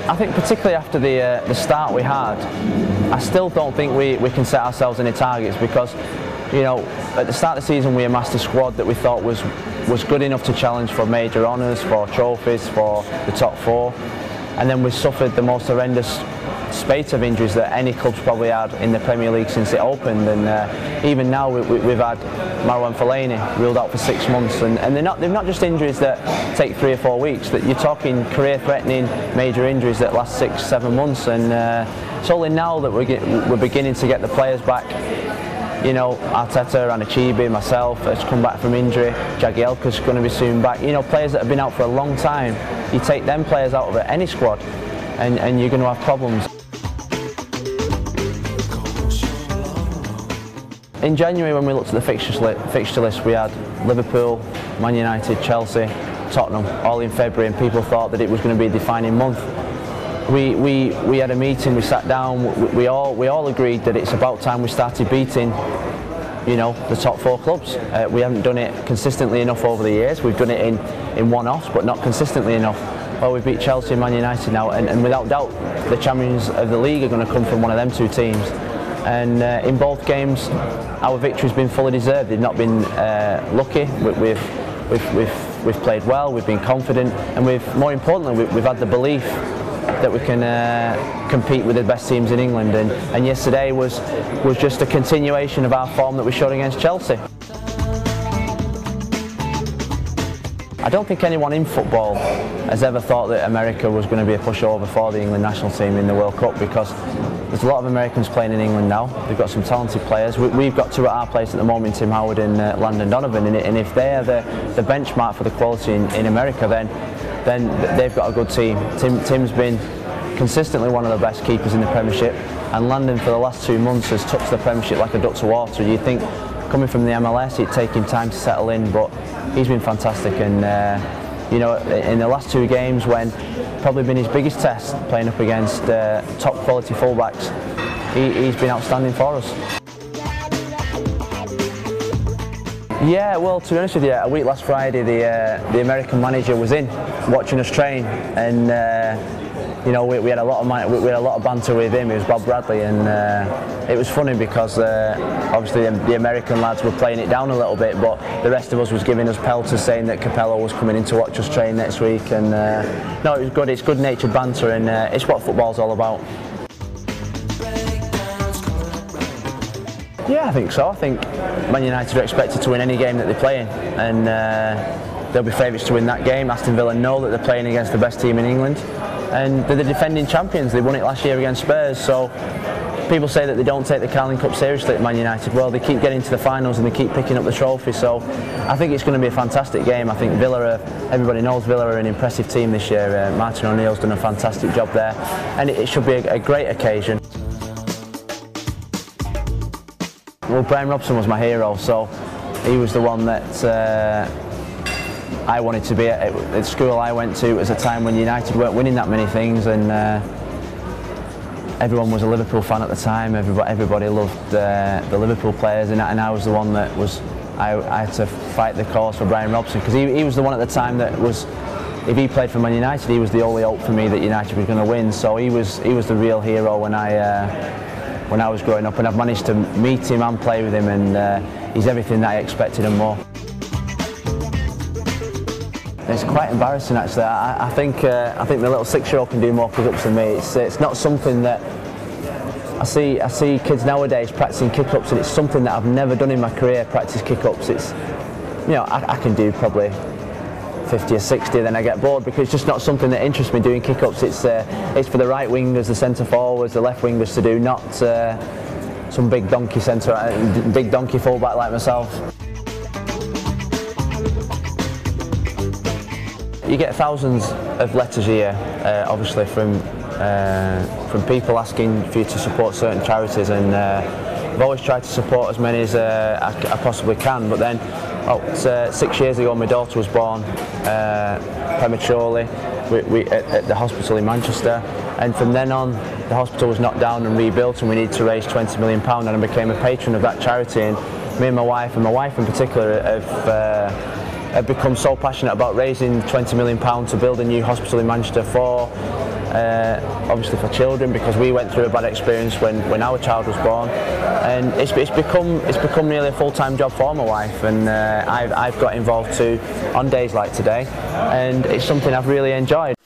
I think particularly after the start we had, I still don't think we can set ourselves any targets, because, you know, at the start of the season we amassed a squad that we thought was good enough to challenge for major honours, for trophies, for the top four, and then we suffered the most horrendous spate of injuries that any club's probably had in the Premier League since it opened. And even now we've had Marwan Fellaini ruled out for 6 months, and they're not just injuries that take 3 or 4 weeks. That you're talking career-threatening major injuries that last 6-7 months, and it's only now that we're beginning to get the players back. You know, Arteta, Keepie, myself has come back from injury. Jagielka's going to be soon back. You know, players that have been out for a long time. You take them players out of any squad, and you're going to have problems. In January, when we looked at the fixture list, we had Liverpool, Man United, Chelsea, Tottenham, all in February, and people thought that it was going to be a defining month. We had a meeting, we sat down, we all agreed that it's about time we started beating, you know, the top 4 clubs. We haven't done it consistently enough over the years. We've done it in one-offs, but not consistently enough. Well, we beat Chelsea and Man United now, and without doubt, the champions of the league are going to come from one of them 2 teams. And in both games, our victory's been fully deserved. They've not been lucky. We've played well. We've been confident, and more importantly, we've had the belief that we can compete with the best teams in England. And yesterday was just a continuation of our form that we showed against Chelsea. I don't think anyone in football has ever thought that America was going to be a pushover for the England national team in the World Cup, because there's a lot of Americans playing in England now. They've got some talented players. We've got 2 at our place at the moment, Tim Howard and Landon Donovan, and if they are the benchmark for the quality in America, then they've got a good team. Tim's been consistently one of the best keepers in the Premiership, and Landon for the last 2 months has touched the Premiership like a duck to water. You'd think coming from the MLS it'd take him time to settle in, but he's been fantastic. And you know, in the last 2 games, when probably been his biggest test, playing up against top quality fullbacks, he's been outstanding for us. Yeah, well, to be honest with you, a week last Friday, the American manager was in watching us train, and you know, we had a lot of banter with him. It was Bob Bradley, and it was funny because obviously the American lads were playing it down a little bit, but the rest of us was giving us pelters, saying that Capello was coming in to watch us train next week. And no, it was good. It's good-natured banter, and it's what football's all about. Yeah, I think so. I think Man United are expected to win any game that they play in, and they'll be favourites to win that game. Aston Villa know that they're playing against the best team in England, and they're the defending champions. They won it last year against Spurs. So people say that they don't take the Carling Cup seriously at Man United. Well, they keep getting to the finals and they keep picking up the trophy. So I think it's going to be a fantastic game. I think Villa, everybody knows Villa are an impressive team this year. Martin O'Neill's done a fantastic job there, and it should be a great occasion. Well, Brian Robson was my hero, so he was the one that I wanted to be at. The school I went to was a time when United weren't winning that many things, and everyone was a Liverpool fan at the time. Everybody loved the Liverpool players, and I was the one that I had to fight the cause for Brian Robson, because he was the one at the time that was, if he played for Man United, he was the only hope for me that United was going to win. So he was the real hero when I was growing up, and I've managed to meet him and play with him, and he's everything that I expected and more. It's quite embarrassing, actually. I think my little 6-year-old can do more kick-ups than me. It's not something that I see kids nowadays practicing kick-ups, and it's something that I've never done in my career. Practice kick-ups. It's, you know, I can do probably 50 or 60, then I get bored, because it's just not something that interests me doing kick-ups. It's for the right wingers, the centre forwards, the left wingers to do, not some big donkey fullback like myself. You get thousands of letters a year, obviously from people asking for you to support certain charities, and I've always tried to support as many as I possibly can. But then, 6 years ago, my daughter was born prematurely at the hospital in Manchester, and from then on, the hospital was knocked down and rebuilt, and we needed to raise £20 million, and I became a patron of that charity. And me and my wife in particular, have have become so passionate about raising £20 million to build a new hospital in Manchester for obviously for children, because we went through a bad experience when our child was born, and it's become nearly a full-time job for my wife, and I've got involved too on days like today, and it's something I've really enjoyed.